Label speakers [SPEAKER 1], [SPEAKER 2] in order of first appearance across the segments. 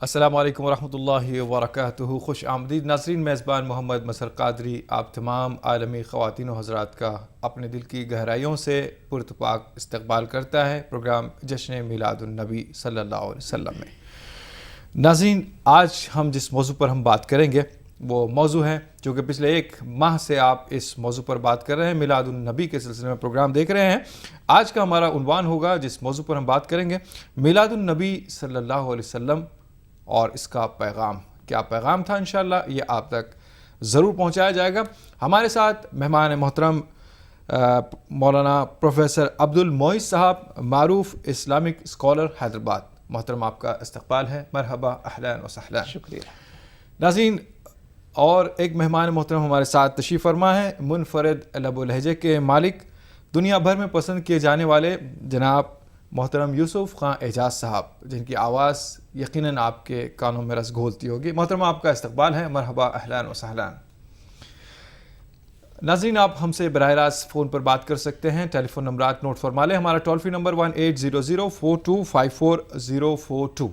[SPEAKER 1] السلام علیکم ورحمۃ اللہ وبرکاتہ. خوش آمدید ناظرین. میزبان محمد مسر قادری آپ تمام عالمی خواتین و حضرات کا اپنے دل کی گہرائیوں سے پرتپاک استقبال کرتا ہے پروگرام جشن میلاد النبی صلی اللہ علیہ وسلم میں. ناظرین، آج ہم جس موضوع پر ہم بات کریں گے وہ موضوع ہے جو کہ پچھلے ایک ماہ سے آپ اس موضوع پر بات کر رہے ہیں، میلاد النبی کے سلسلے میں پروگرام دیکھ رہے ہیں. آج کا ہمارا عنوان ہوگا جس موضوع پر ہم بات کریں گے، میلاد النبی صلی اللہ علیہ وسلم اور اس کا پیغام. کیا پیغام تھا؟ انشاءاللہ یہ آپ تک ضرور پہنچایا جائے گا. ہمارے ساتھ مہمان محترم مولانا پروفیسر عبد المعز صاحب، معروف اسلامک اسکالر حیدرآباد. محترم آپ کا استقبال ہے. مرحبا، اہلا و سہلا.
[SPEAKER 2] شکریہ.
[SPEAKER 1] ناظرین، اور ایک مہمان محترم ہمارے ساتھ تشریف فرما ہے، منفرد لب و لہجے کے مالک، دنیا بھر میں پسند کیے جانے والے جناب محترم یوسف خان اعجاز صاحب، جن کی آواز یقیناً آپ کے کانوں میں رس گھولتی ہوگی. محترم آپ کا استقبال ہے. مرحبا، اہلا و سہلا. ناظرین، آپ ہم سے براہ راست فون پر بات کر سکتے ہیں. ٹیلی فون نمبرات نوٹ فرما لیں. ہمارا ٹول فری نمبر 180042544042،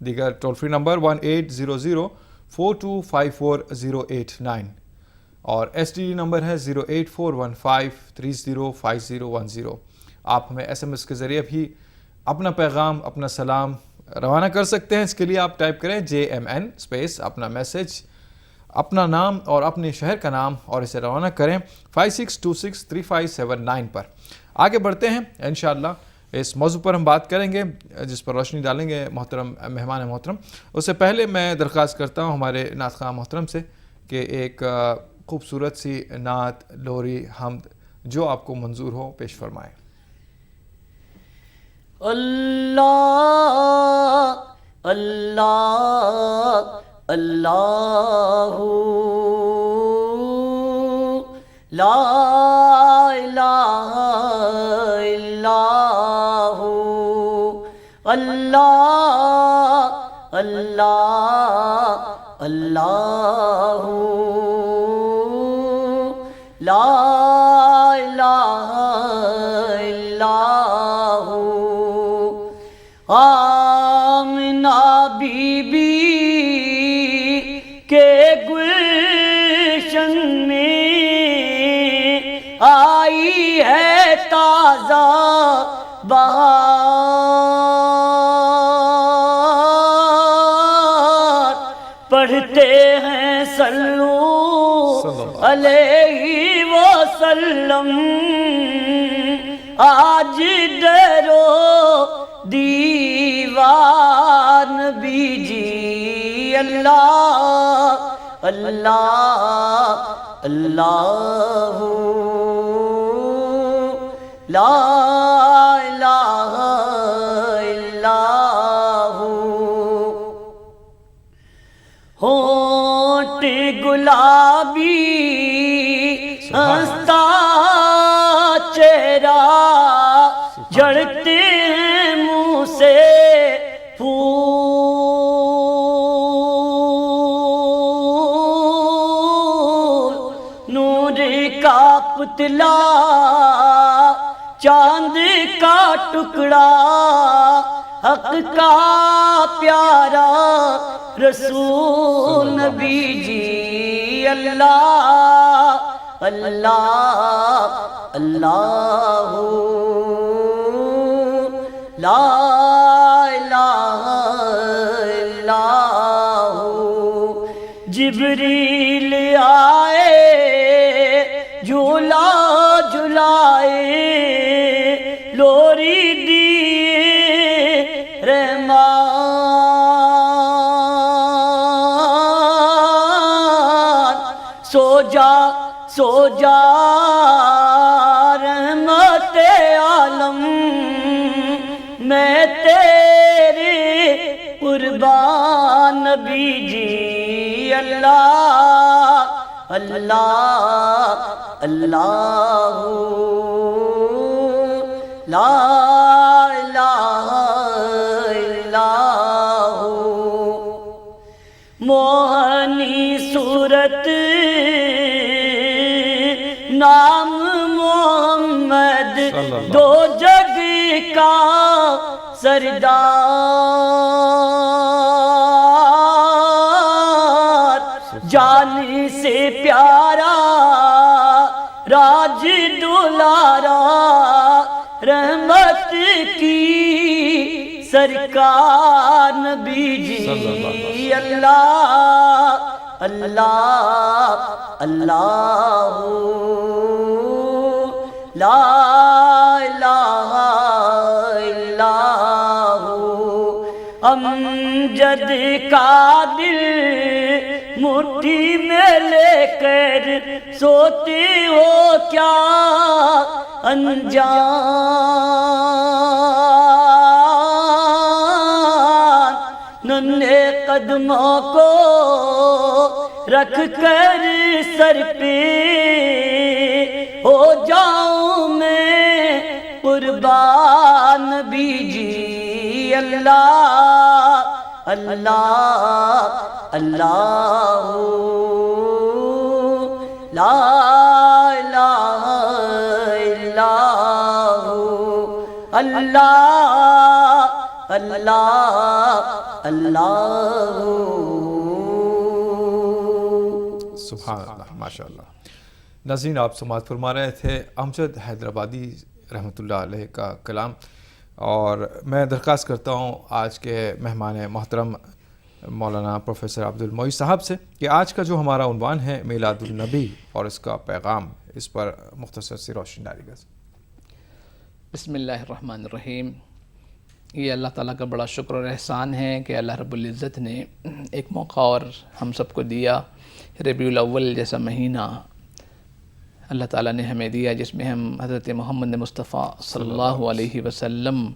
[SPEAKER 1] دیگر ٹول فری نمبر 180042544089 اور ایس ٹی ڈی نمبر ہے 08415305010. آپ ہمیں ایس ایم ایس کے ذریعے بھی اپنا پیغام، اپنا سلام روانہ کر سکتے ہیں. اس کے لیے آپ ٹائپ کریں JMN اسپیس اپنا میسج، اپنا نام اور اپنے شہر کا نام، اور اسے روانہ کریں 56263579 پر. آگے بڑھتے ہیں انشاءاللہ. اس موضوع پر ہم بات کریں گے جس پر روشنی ڈالیں گے محترم مہمان محترم. اس سے پہلے میں درخواست کرتا ہوں ہمارے نعت خواہ محترم سے کہ ایک خوبصورت سی نعت، لوری، حمد جو آپ کو منظور ہو پیش فرمائیں.
[SPEAKER 2] اللہ اللہ اللہ لا الہ الا اللہ اللہ اللہ لا الہ الا آمنہ بی بی کے گلشن میں آئی ہے تازہ بہار، پڑھتے ہیں صلو علیہ وسلم آج درو دیوار نبی جی. اللہ اللہ اللہ لا الہ الا ہونٹ گلابی ہنستا چہرہ، جھڑتے ہیں منہ سے پھول، نور کا پتلا چاند کا ٹکڑا، حق کا پیارا رسول نبی جی. اللہ اللہ اللہ لا الہ الا جبریل آئے جھولا جھلائے، لوری دیے رحمان، سو جا رحمت عالم، میں تیرے قربان نبی جی. اللہ اللہ اللہ لا الہ الا موہنی صورت نام محمد دو جگ کا سردار جان سے پیارا راج دلارا رحمت کی سرکار نبی جی اللہ اللہ اللہ لا الہ الا ہو امجد کا دل مٹھی میں لے کر سوتے ہو کیا انجان ننھے قدموں کو رکھ کر سر پہ ہو جاؤں میں قربان نبی جی اللہ اللہ اللہ لا الہ الا ہو اللہ اللہ اللہ
[SPEAKER 1] سبحان اللہ ماشاء اللہ۔ ناظرین آپ سماعت فرما رہے تھے امجد حیدرآبادی رحمۃ اللہ علیہ کا کلام، اور میں درخواست کرتا ہوں آج کے مہمان محترم مولانا پروفیسر عبد المعید صاحب سے کہ آج کا جو ہمارا عنوان ہے میلاد النبی اور اس کا پیغام، اس پر مختصر سی روشنی ڈالی گئی۔
[SPEAKER 3] بسم اللہ الرحمن الرحیم۔ یہ اللہ تعالیٰ کا بڑا شکر اور احسان ہے کہ اللہ رب العزت نے ایک موقع اور ہم سب کو دیا، ربیع الاول جیسا مہینہ اللہ تعالیٰ نے ہمیں دیا جس میں ہم حضرت محمد مصطفیٰ صلی اللہ علیہ وسلم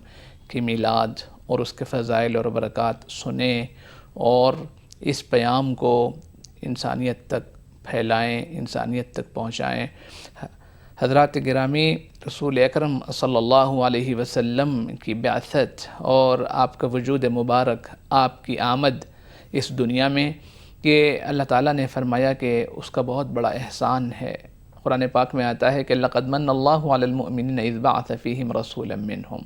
[SPEAKER 3] کی میلاد اور اس کے فضائل اور برکات سنیں اور اس پیام کو انسانیت تک پھیلائیں، انسانیت تک پہنچائیں۔ حضرات گرامی، رسول اکرم صلی اللہ علیہ وسلم کی بعثت اور آپ کا وجود مبارک، آپ کی آمد اس دنیا میں، کہ اللہ تعالیٰ نے فرمایا کہ اس کا بہت بڑا احسان ہے۔ قرآن پاک میں آتا ہے کہ لَقَدْ مَنَّ اللَّهُ عَلَى الْمُؤْمِنِينَ إِذْ بَعَثَ فِيهِمْ رَسُولًا مِّنْهُمْ،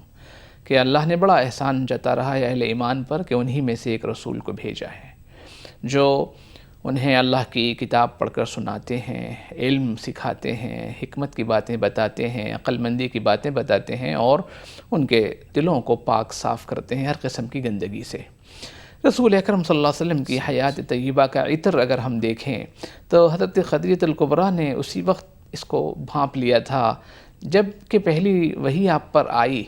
[SPEAKER 3] کہ اللہ نے بڑا احسان جتا رہا ہے اہل ایمان پر کہ انہی میں سے ایک رسول کو بھیجا ہے جو انہیں اللہ کی کتاب پڑھ کر سناتے ہیں، علم سکھاتے ہیں، حکمت کی باتیں بتاتے ہیں، عقل مندی کی باتیں بتاتے ہیں اور ان کے دلوں کو پاک صاف کرتے ہیں ہر قسم کی گندگی سے۔ رسول اکرم صلی اللہ علیہ وسلم کی حیات طیبہ کا عطر اگر ہم دیکھیں تو حضرت خدیجہ الکبریٰ نے اسی وقت اس کو بھانپ لیا تھا جب کہ پہلی وحی آپ پر آئی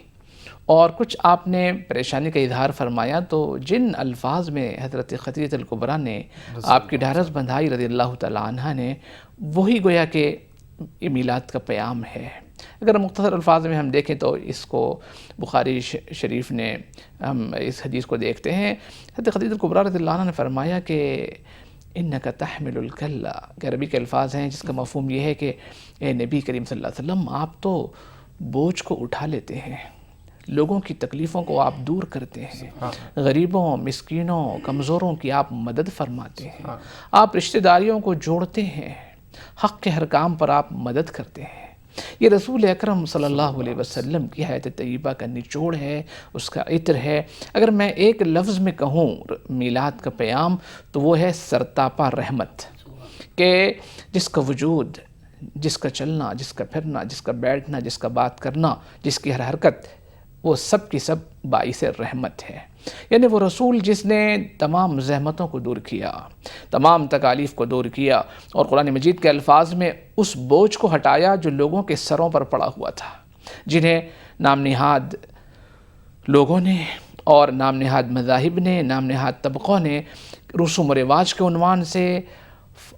[SPEAKER 3] اور کچھ آپ نے پریشانی کا اظہار فرمایا، تو جن الفاظ میں حضرت خدیجہ الکبریٰ نے آپ کی ڈھارس بندھائی رضی اللہ تعالیٰ عنہ نے، وہی گویا کہ یہ میلاد کا پیام ہے۔ اگر مختصر الفاظ میں ہم دیکھیں تو اس کو بخاری شریف نے، ہم اس حدیث کو دیکھتے ہیں، حضرت خدیجہ الکبریٰ رضی اللہ عنہ نے فرمایا کہ انک تحمل الکل، کہ عربی کے الفاظ ہیں جس کا مفہوم یہ ہے کہ اے نبی کریم صلی اللہ علیہ وسلم، آپ تو بوجھ کو اٹھا لیتے ہیں، لوگوں کی تکلیفوں کو آپ دور کرتے ہیں، غریبوں، مسکینوں، کمزوروں کی آپ مدد فرماتے ہیں، آپ رشتہ داریوں کو جوڑتے ہیں، حق کے ہر کام پر آپ مدد کرتے ہیں۔ یہ رسول اکرم صلی اللہ علیہ وسلم کی حیات طیبہ کا نچوڑ ہے، اس کا عطر ہے۔ اگر میں ایک لفظ میں کہوں میلاد کا پیام تو وہ ہے سرتاپا رحمت، کہ جس کا وجود، جس کا چلنا، جس کا پھرنا، جس کا بیٹھنا، جس کا بات کرنا، جس کی ہر حرکت، وہ سب کی سب باعث رحمت ہے۔ یعنی وہ رسول جس نے تمام زحمتوں کو دور کیا، تمام تکالیف کو دور کیا، اور قرآن مجید کے الفاظ میں اس بوجھ کو ہٹایا جو لوگوں کے سروں پر پڑا ہوا تھا، جنہیں نام نہاد لوگوں نے اور نام نہاد مذاہب نے، نام نہاد طبقوں نے رسوم و رواج کے عنوان سے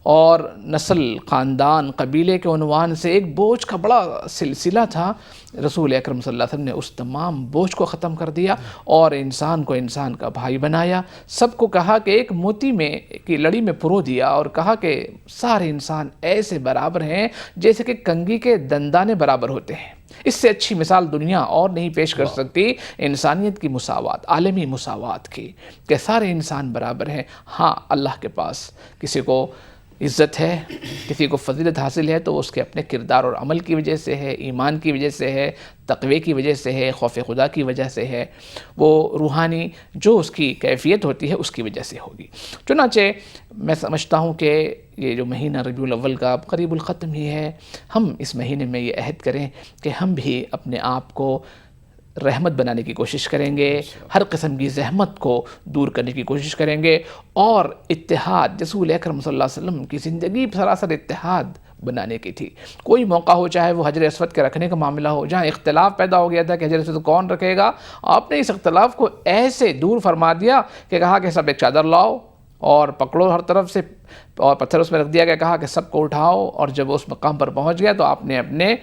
[SPEAKER 3] اور نسل، خاندان، قبیلے کے عنوان سے ایک بوجھ کا بڑا سلسلہ تھا۔ رسول اکرم صلی اللہ علیہ وسلم نے اس تمام بوجھ کو ختم کر دیا اور انسان کو انسان کا بھائی بنایا، سب کو کہا کہ ایک موتی میں کی لڑی میں پرو دیا اور کہا کہ سارے انسان ایسے برابر ہیں جیسے کہ کنگھی کے دندانے برابر ہوتے ہیں۔ اس سے اچھی مثال دنیا اور نہیں پیش کر سکتی انسانیت کی مساوات، عالمی مساوات کی، کہ سارے انسان برابر ہیں۔ ہاں، اللہ کے پاس کسی کو عزت ہے، کسی کو فضیلت حاصل ہے تو وہ اس کے اپنے کردار اور عمل کی وجہ سے ہے، ایمان کی وجہ سے ہے، تقوی کی وجہ سے ہے، خوف خدا کی وجہ سے ہے، وہ روحانی جو اس کی کیفیت ہوتی ہے اس کی وجہ سے ہوگی۔ چنانچہ میں سمجھتا ہوں کہ یہ جو مہینہ ربیع الاول کا اب قریب الختم ہی ہے، ہم اس مہینے میں یہ عہد کریں کہ ہم بھی اپنے آپ کو رحمت بنانے کی کوشش کریں گے، ہر قسم کی زحمت کو دور کرنے کی کوشش کریں گے، اور اتحاد، رسول اکرم صلی اللہ علیہ وسلم کی زندگی سراسر اتحاد بنانے کی تھی۔ کوئی موقع ہو، چاہے وہ حجر اسود کے رکھنے کا معاملہ ہو، جہاں اختلاف پیدا ہو گیا تھا کہ حجر اسود کون رکھے گا، آپ نے اس اختلاف کو ایسے دور فرما دیا کہ کہا کہ سب ایک چادر لاؤ اور پکڑو ہر طرف سے، اور پتھر اس میں رکھ دیا گیا، کہا کہ سب کو اٹھاؤ، اور جب اس مقام پر پہنچ گیا تو آپ نے اپنے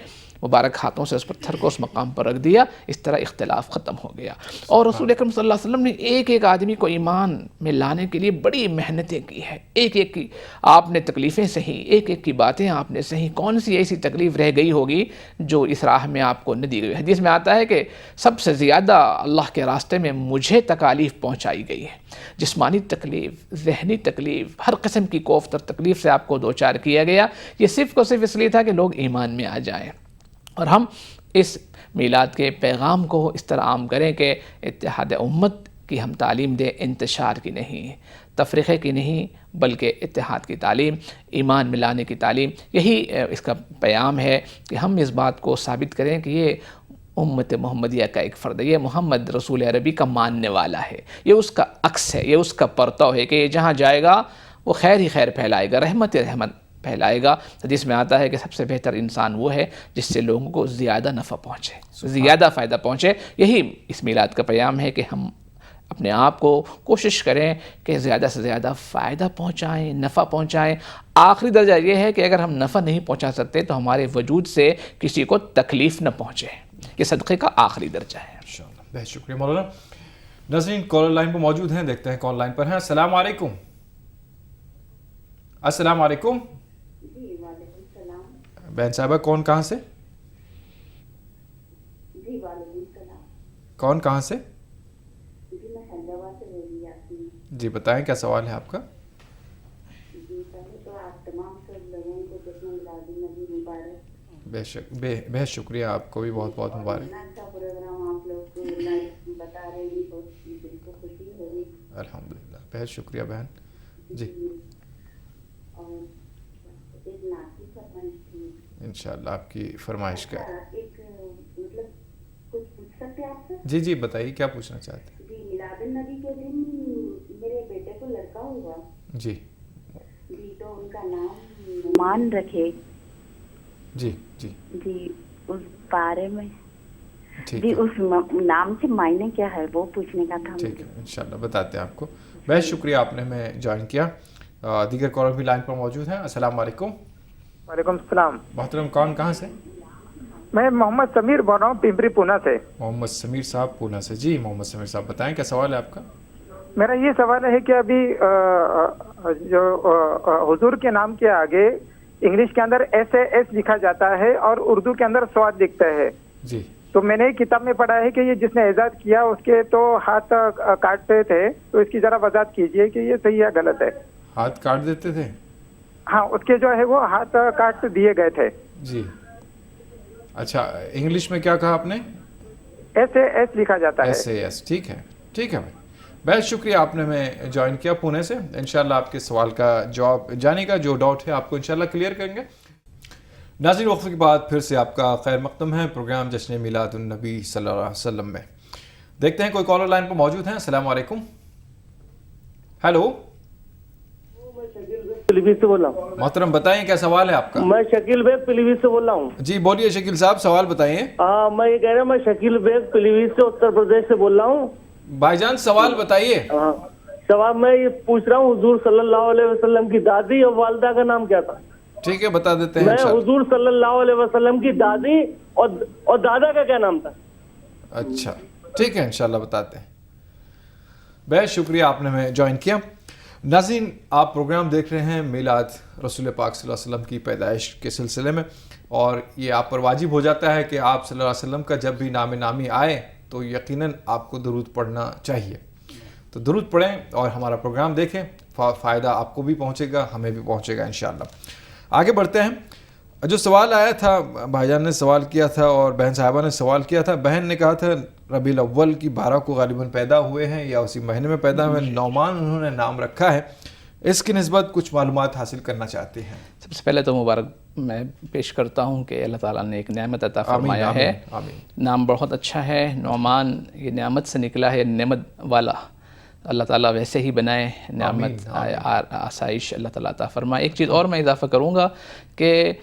[SPEAKER 3] مبارک ہاتھوں سے اس پتھر کو اس مقام پر رکھ دیا، اس طرح اختلاف ختم ہو گیا۔ اور رسول اکرم صلی اللہ علیہ وسلم نے ایک ایک آدمی کو ایمان میں لانے کے لیے بڑی محنتیں کی ہیں، ایک ایک کی آپ نے تکلیفیں سہی، ایک ایک کی باتیں آپ نے سہی، کون سی ایسی تکلیف رہ گئی ہوگی جو اس راہ میں آپ کو نہ دی گئی۔ حدیث میں آتا ہے کہ سب سے زیادہ اللہ کے راستے میں مجھے تکالیف پہنچائی گئی ہے، جسمانی تکلیف، ذہنی تکلیف، ہر قسم کی کوفت اور تکلیف سے آپ کو دوچار کیا گیا۔ یہ صرف کو صرف اس لیے تھا کہ لوگ ایمان میں آ جائیں، اور ہم اس میلاد کے پیغام کو اس طرح عام کریں کہ اتحاد امت کی ہم تعلیم دیں، انتشار کی نہیں، تفریقے کی نہیں، بلکہ اتحاد کی تعلیم، ایمان ملانے کی تعلیم۔ یہی اس کا پیام ہے کہ ہم اس بات کو ثابت کریں کہ یہ امت محمدیہ کا ایک فرد ہے، یہ محمد رسول عربی کا ماننے والا ہے، یہ اس کا عکس ہے، یہ اس کا پرتو ہے کہ یہ جہاں جائے گا وہ خیر ہی خیر پھیلائے گا، رحمت رحمت پھیلائے گا۔ حدیث میں آتا ہے کہ سب سے بہتر انسان وہ ہے جس سے لوگوں کو زیادہ نفع پہنچے، زیادہ فائدہ پہنچے۔ یہی اس میلاد کا پیام ہے کہ ہم اپنے آپ کو کوشش کریں کہ زیادہ سے زیادہ فائدہ پہنچائیں، نفع پہنچائیں۔ آخری درجہ یہ ہے کہ اگر ہم نفع نہیں پہنچا سکتے تو ہمارے وجود سے کسی کو تکلیف نہ پہنچے، یہ صدقے کا آخری درجہ ہے۔
[SPEAKER 1] انشاءاللہ، بہت شکریہ مولانا۔ ناظرین کالر لائن پر موجود ہیں، دیکھتے ہیں کون لائن پر ہیں۔ السلام علیکم۔ السلام علیکم
[SPEAKER 4] جی وعلیکم السلام۔
[SPEAKER 1] بہن صاحبہ کون کہاں سے؟
[SPEAKER 4] جی وعلیکم السلام۔
[SPEAKER 1] کون کہاں سے؟
[SPEAKER 4] جی میں حیدرآباد سے بول رہی ہوں۔
[SPEAKER 1] جی بتائیں کیا سوال ہے آپ کا؟
[SPEAKER 4] جی پہلے تو آپ تمام سب لوگوں کو جشن میلاد النبی مبارک۔
[SPEAKER 1] بہت شکریہ، آپ کو بھی بہت بہت مبارک۔
[SPEAKER 4] اتنا اچھا پروگرام آپ لوگ کو بتا رہے ہیں، بہت دل کو خوشی ہوئی۔
[SPEAKER 1] الحمدللہ، بہت شکریہ بہن۔ جی
[SPEAKER 4] اور ایک ناطقی فرمائش تھی۔
[SPEAKER 1] انشاءاللہ آپ کی فرمائش کا
[SPEAKER 4] ایک مطلب کچھ پوچھ سکتے ہیں آپ سے؟
[SPEAKER 1] جی جی بتائیے کیا پوچھنا چاہتے ہیں؟
[SPEAKER 4] جی میلاد النبی کے دن میرے بیٹے کو لڑکا ہوا
[SPEAKER 1] جی
[SPEAKER 4] جی، تو ان کا نام نعمان رکھے
[SPEAKER 1] جی جی
[SPEAKER 4] جی، اس بارے میں
[SPEAKER 1] ٹھیک
[SPEAKER 4] جی
[SPEAKER 1] ہے،
[SPEAKER 4] اس نام سے معنی کیا ہے وہ پوچھنے کا تھا
[SPEAKER 1] ٹھیک
[SPEAKER 4] مجھے۔
[SPEAKER 1] ہے، انشاءاللہ بتاتے ہیں آپ کو۔ بہت شکریہ آپ نے ہمیں جوائن کیا۔ دیگر کالر بھی لائن پر موجود ہیں۔ السلام علیکم۔
[SPEAKER 5] وعلیکم السلام۔
[SPEAKER 1] محترم کون کہاں سے؟
[SPEAKER 5] میں محمد سمیر بول رہا ہوں پمپری پونا سے۔
[SPEAKER 1] محمد سمیر صاحب پونا سے۔ جی محمد سمیر صاحب بتائیں کیا سوال ہے آپ کا؟
[SPEAKER 5] میرا یہ سوال ہے کہ ابھی جو حضور کے نام کے آگے انگلش کے اندر SAS لکھا جاتا ہے اور اردو کے اندر سواد لکھتا ہے،
[SPEAKER 1] جی
[SPEAKER 5] تو میں نے کتاب میں پڑھا ہے کہ یہ جس نے ایجاد کیا اس کے تو ہاتھ کاٹتے تھے، تو اس کی ذرا وضاحت کیجئے کہ یہ صحیح یا غلط ہے۔
[SPEAKER 1] ہاتھ کاٹ دیتے تھے؟
[SPEAKER 5] ہاں، اس کے جو ہے وہ ہاتھ کاٹ دیے گئے تھے۔
[SPEAKER 1] جی اچھا، انگلش میں کیا کہا آپ نے؟
[SPEAKER 5] SAS لکھا جاتا ہے۔
[SPEAKER 1] SAS، ٹھیک ہے ٹھیک ہے بھائی، بہت شکریہ آپ نے ہمیں جوائن کیا پونے سے۔ انشاءاللہ آپ کے سوال کا جواب جانے کا جو ڈاؤٹ ہے آپ کو انشاءاللہ کلیئر کریں گے۔ ناظرین وقفے کے بعد پھر سے آپ کا خیر مقدم ہے پروگرام جشن میلاد النبی صلی اللہ علیہ وسلم میں۔ دیکھتے ہیں کوئی کالر لائن پر موجود ہیں۔ السلام علیکم۔ ہیلو
[SPEAKER 6] پلی بھیت سے بول رہا ہوں۔
[SPEAKER 1] محترم بتائیں کیا سوال ہے آپ کا؟
[SPEAKER 6] میں شکیل بیگ پلی بھیت سے بول رہا ہوں۔
[SPEAKER 1] جی بولیے شکیل صاحب، سوال بتائیے۔
[SPEAKER 6] میں یہ کہہ رہا ہوں، میں شکیل بیگ پلی بھیت سے اتر پردیش سے بول رہا ہوں۔
[SPEAKER 1] بھائی جان سوال بتائیے۔
[SPEAKER 6] سوال میں یہ پوچھ رہا ہوں، حضور صلی اللہ علیہ وسلم کی دادی اور والدہ کا نام کیا تھا؟
[SPEAKER 1] ٹھیک ہے بتا دیتے ہیں
[SPEAKER 6] میں
[SPEAKER 1] انشاءاللہ۔
[SPEAKER 6] حضور صلی اللہ علیہ وسلم کی دادی اور دادا کا کیا نام تھا؟
[SPEAKER 1] اچھا ٹھیک ہے انشاءاللہ بتاتے ہیں۔ بہت شکریہ آپ نے ہمیں جوائن کیا۔ ناظرین آپ پروگرام دیکھ رہے ہیں میلاد رسول پاک صلی اللہ علیہ وسلم کی پیدائش کے سلسلے میں، اور یہ آپ پر واجب ہو جاتا ہے کہ آپ صلی اللہ علیہ وسلم کا جب بھی نام نامی آئے تو یقیناً آپ کو درود پڑھنا چاہیے۔ تو درود پڑھیں اور ہمارا پروگرام دیکھیں فائدہ آپ کو بھی پہنچے گا, ہمیں بھی پہنچے گا انشاءاللہ. آگے بڑھتے ہیں. جو سوال آیا تھا, بھائی جان نے سوال کیا تھا اور بہن صاحبہ نے سوال کیا تھا. بہن نے کہا تھا ربیع الاول کی 12 کو غالباً پیدا ہوئے ہیں یا اسی مہینے میں پیدا ہوئے. نعمان انہوں نے نام رکھا ہے, اس کی نسبت کچھ معلومات حاصل کرنا چاہتے ہیں.
[SPEAKER 3] سب سے پہلے تو مبارک میں پیش کرتا ہوں کہ اللہ تعالیٰ نے ایک نعمت عطا فرمایا ہے. نام بہت اچھا ہے. نعمان یہ نعمت سے نکلا ہے, نعمت والا. اللہ تعالیٰ ویسے ہی بنائے, نعمت آسائش اللہ تعالیٰ عطا فرمائے. ایک چیز اور میں اضافہ کروں گا کہ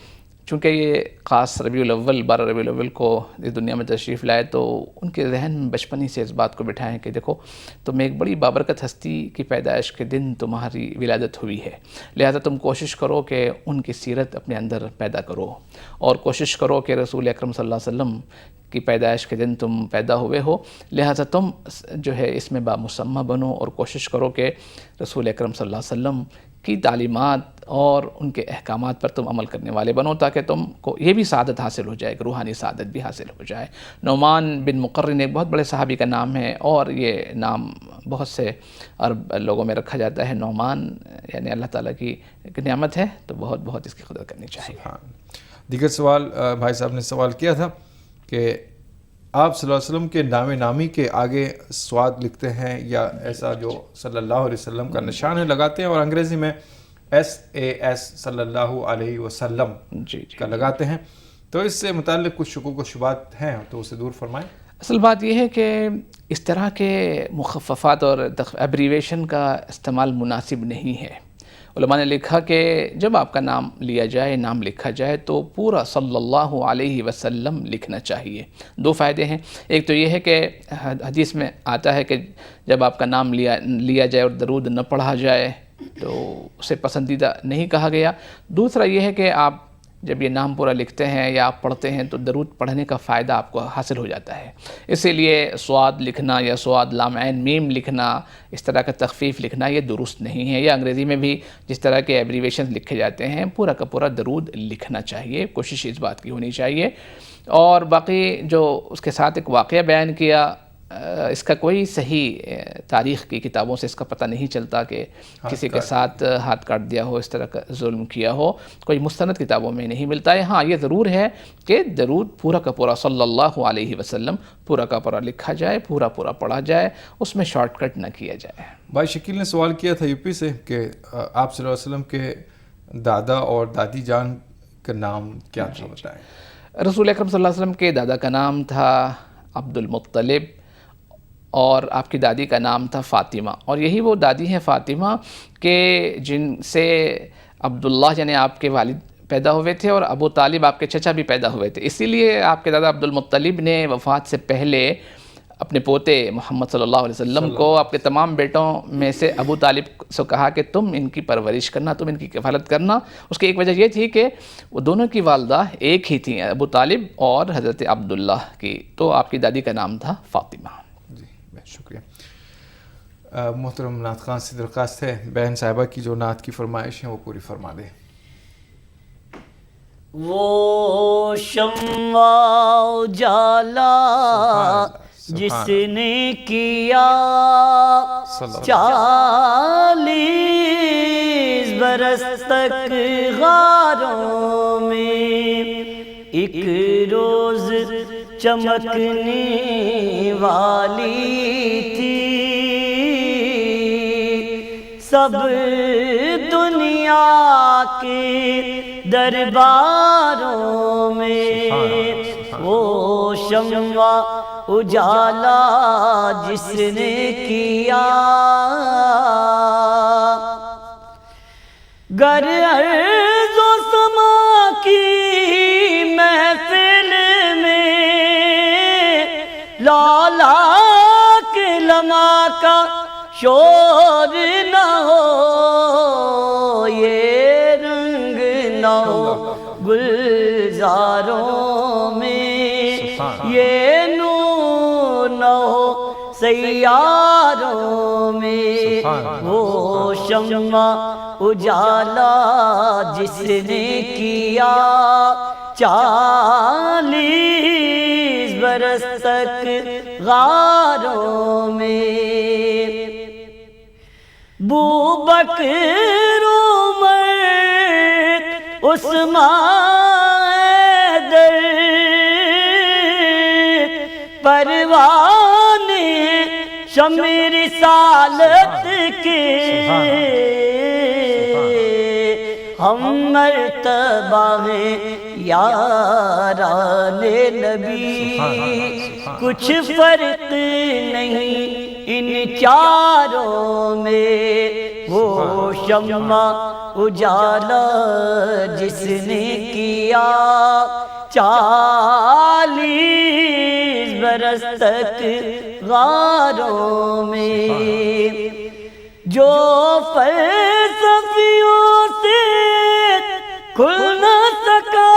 [SPEAKER 3] چونکہ یہ خاص ربیع الاول 12 ربیع الاول کو اس دنیا میں تشریف لائے تو ان کے ذہن میں بچپن ہی سے اس بات کو بٹھائیں کہ دیکھو تم ایک بڑی بابرکت ہستی کی پیدائش کے دن تمہاری ولادت ہوئی ہے, لہذا تم کوشش کرو کہ ان کی سیرت اپنے اندر پیدا کرو اور کوشش کرو کہ رسول اکرم صلی اللہ علیہ وسلم کی پیدائش کے دن تم پیدا ہوئے ہو, لہذا تم جو ہے اس میں بامسمہ بنو اور کوشش کرو کہ رسول اکرم صلی اللہ علیہ وسلم کی تعلیمات اور ان کے احکامات پر تم عمل کرنے والے بنو تاکہ تم کو یہ بھی سعادت حاصل ہو جائے, روحانی سعادت بھی حاصل ہو جائے. نعمان بن مقرن ایک بہت بڑے صحابی کا نام ہے اور یہ نام بہت سے عرب لوگوں میں رکھا جاتا ہے. نعمان یعنی اللہ تعالیٰ کی ایک نعمت ہے تو بہت بہت اس کی قدر کرنی چاہیے.
[SPEAKER 1] دیگر سوال بھائی صاحب نے سوال کیا تھا کہ آپ صلی اللہ علیہ وسلم کے نام نامی کے آگے سواد لکھتے ہیں یا ایسا جو صلی اللہ علیہ وسلم کا نشان ہے لگاتے ہیں, اور انگریزی میں SAS صلی اللہ علیہ وسلم کا لگاتے ہیں, تو اس سے متعلق کچھ شکوک و شبہات ہیں تو اسے دور فرمائیں.
[SPEAKER 3] اصل بات یہ ہے کہ اس طرح کے مخففات اور ایبریویشن کا استعمال مناسب نہیں ہے. علماء نے لکھا کہ جب آپ کا نام لیا جائے, نام لکھا جائے تو پورا صلی اللہ علیہ وسلم لکھنا چاہیے. 2 فائدے ہیں. ایک تو یہ ہے کہ حدیث میں آتا ہے کہ جب آپ کا نام لیا جائے اور درود نہ پڑھا جائے تو اسے پسندیدہ نہیں کہا گیا. دوسرا یہ ہے کہ آپ جب یہ نام پورا لکھتے ہیں یا آپ پڑھتے ہیں تو درود پڑھنے کا فائدہ آپ کو حاصل ہو جاتا ہے. اسی لیے سواد لکھنا یا سواد لام عین میم لکھنا, اس طرح کا تخفیف لکھنا یہ درست نہیں ہے. یا انگریزی میں بھی جس طرح کے ایبریویشن لکھے جاتے ہیں پورا کا پورا درود لکھنا چاہیے, کوشش اس بات کی ہونی چاہیے. اور باقی جو اس کے ساتھ ایک واقعہ بیان کیا, اس کا کوئی صحیح تاریخ کی کتابوں سے اس کا پتہ نہیں چلتا کہ کسی کے ساتھ ہاتھ کاٹ دیا ہو, اس طرح کا ظلم کیا ہو, کوئی مستند کتابوں میں نہیں ملتا ہے. ہاں یہ ضرور ہے کہ درود پورا کا پورا صلی اللہ علیہ وسلم پورا کا پورا لکھا جائے, پورا پورا پڑھا جائے, اس میں شارٹ کٹ نہ کیا جائے.
[SPEAKER 1] بھائی شکیل نے سوال کیا تھا یو پی سے کہ آپ صلی اللہ علیہ وسلم کے دادا اور دادی جان کا نام کیا تھا, بتائیں.
[SPEAKER 3] رسول اکرم صلی اللہ علیہ وسلم کے دادا کا نام تھا عبد المطلب اور آپ کی دادی کا نام تھا فاطمہ, اور یہی وہ دادی ہیں فاطمہ کہ جن سے عبداللہ یعنی آپ کے والد پیدا ہوئے تھے اور ابو طالب آپ کے چچا بھی پیدا ہوئے تھے. اسی لیے آپ کے دادا عبد المطلب نے وفات سے پہلے اپنے پوتے محمد صلی اللہ علیہ وسلم کو آپ کے تمام بیٹوں میں سے ابو طالب سے کہا کہ تم ان کی پرورش کرنا, تم ان کی کفالت کرنا. اس کی ایک وجہ یہ تھی کہ وہ دونوں کی والدہ ایک ہی تھیں, ابو طالب اور حضرت عبداللہ کی, تو آپ کی دادی کا نام تھا فاطمہ.
[SPEAKER 1] شکریہ. محترم نعت خان سے درخواست ہے بہن صاحبہ کی جو نعت کی فرمائش ہے وہ پوری فرما دیں.
[SPEAKER 2] وہ شمع اجالا جس نے کیا 40 برس تک غاروں میں, ایک روز چمکنے والی تھی, سب دنیا کے درباروں میں. وہ شمع اجالا جس نے کیا, گر ارض و سما کی محفل لالا کے لمحہ کا شور نہ ہو, یہ رنگ نہ ہو گلزاروں میں, یہ نور نہ ہو سیاروں میں. وہ شمع اجالا جس نے کیا 40 برس تک غاروں میں, بو بکر عمر عثمان در پروانے شمع رسالت کے ہم مرتبہ ہیں یاران نبی کچھ فرق نہیں ان چاروں میں وہ شمع اجالا جس نے کیا 40 برس تک غاروں میں جو فلسفیوں سے کھل نہ سکا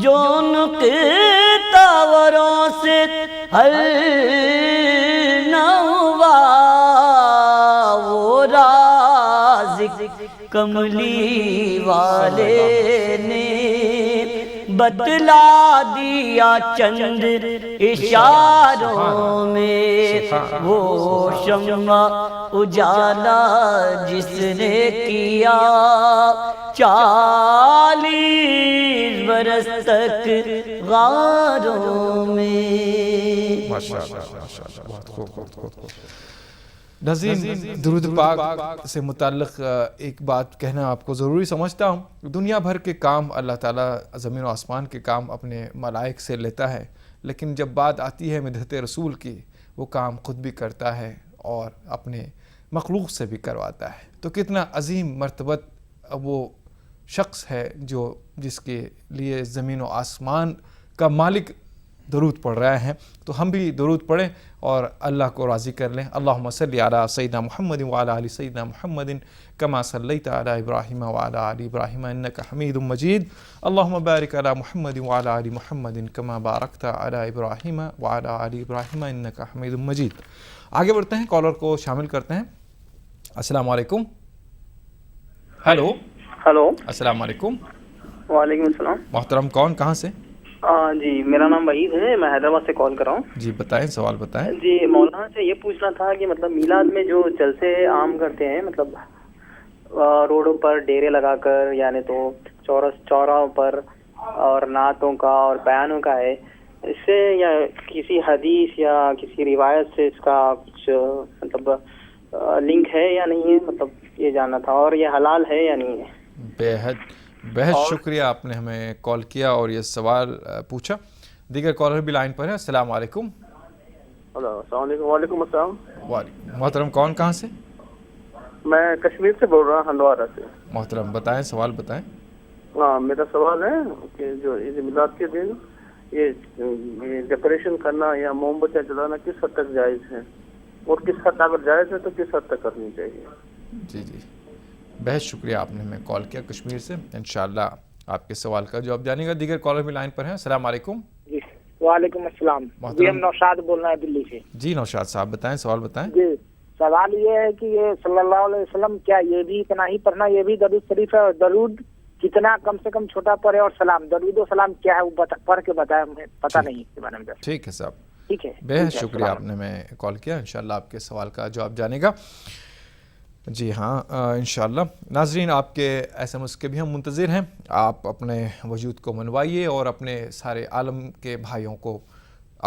[SPEAKER 2] جو نقطاوروں سے حل نہ ہوا وہ رازق کملی والے نے بتلا دیا چند اشاروں میں وہ شمع اجالا جس نے کیا 40 برس تک غاروں میں.
[SPEAKER 1] ناظرین درود پاک سے متعلق ایک بات کہنا آپ کو ضروری سمجھتا ہوں. دنیا بھر کے کام اللہ تعالیٰ زمین و آسمان کے کام اپنے ملائک سے لیتا ہے، لیکن جب بات آتی ہے مدحت رسول کی وہ کام خود بھی کرتا ہے اور اپنے مخلوق سے بھی کرواتا ہے. تو کتنا عظیم مرتبت وہ شخص ہے جس کے لیے زمین و آسمان کا مالک درود پڑھ رہے ہیں. تو ہم بھی درود پڑھیں اور اللہ کو راضی کر لیں. اللہم صلی علی سیدنا محمد وعلی آل سیدنا محمد کما صلیت علی ابراہیم وعلی آل ابراہیم انک حمید مجید. اللہم بارک علی محمد وعلی آل محمد کما بارکت علی ابراہیم وعلی آل ابراہیم انک حمید مجید. آگے بڑھتے ہیں، کالر کو شامل کرتے ہیں. السلام علیکم. ہیلو السلام علیکم.
[SPEAKER 7] وعلیکم السلام.
[SPEAKER 1] محترم کون، کہاں سے؟
[SPEAKER 7] جی میرا نام وحید ہے، میں حیدرآباد سے کال کر رہا ہوں.
[SPEAKER 1] جی بتائیں، سوال بتائیں.
[SPEAKER 7] جی مولانا سے یہ پوچھنا تھا کہ مطلب میلاد میں جو جلسے عام کرتے ہیں، مطلب روڈوں پر ڈیرے لگا کر یعنی تو چوراہوں پر اور نعتوں کا اور بیانوں کا ہے، اس سے یا کسی حدیث یا کسی روایت سے اس کا کچھ مطلب لنک ہے یا نہیں ہے، مطلب یہ جاننا تھا. اور یہ حلال ہے یا نہیں ہے؟
[SPEAKER 1] بہت شکریہ آپ نے ہمیں کال کیا اور یہ سوال پوچھا. دیگر کالر بھی لائن پر ہیں. السلام علیکم.
[SPEAKER 6] السلام علیکم. وعلیکم السلام.
[SPEAKER 1] محترم کون، کہاں سے؟
[SPEAKER 6] میں کشمیر سے بول رہا ہوں، ہندوارہ سے.
[SPEAKER 1] محترم بتائیں، سوال بتائیں.
[SPEAKER 6] میرا سوال ہے کہ جو عید میلاد کے دن یہ ڈیکوریشن کرنا یا موم بتیاں جلانا کس حد تک جائز ہے، اور کس حد اگر جائز ہے تو کس حد تک کرنی چاہیے؟
[SPEAKER 1] جی بہت شکریہ آپ نے ہمیں کال کیا کشمیر سے. انشاءاللہ آپ کے سوال کا جواب جانے گا. دیگر کالر بھی لائن پر ہیں. السلام علیکم.
[SPEAKER 8] جی وعلیکم السلام. جی ہم نوشاد بول رہے ہیں دلی سے.
[SPEAKER 1] جی نوشاد صاحب بتائیں، سوال بتائیں.
[SPEAKER 8] جی سوال یہ ہے کہ یہ صلی اللہ علیہ وسلم کیا یہ بھی اتنا ہی پڑھنا یہ بھی درود شریف ہے، اور درود کتنا کم سے کم چھوٹا پڑھے، اور سلام درود و سلام کیا ہے وہ پڑھ کے بتائیں، ہمیں پتہ نہیں اس کے بارے میں.
[SPEAKER 1] ٹھیک ہے صاحب،
[SPEAKER 8] ٹھیک ہے.
[SPEAKER 1] بہت شکریہ آپ نے ہمیں کال کیا. انشاءاللہ آپ کے سوال کا جواب جانے گا. جی ہاں انشاءاللہ. ناظرین آپ کے ایس ایم ایس کے بھی ہم منتظر ہیں. آپ اپنے وجود کو منوائیے اور اپنے سارے عالم کے بھائیوں کو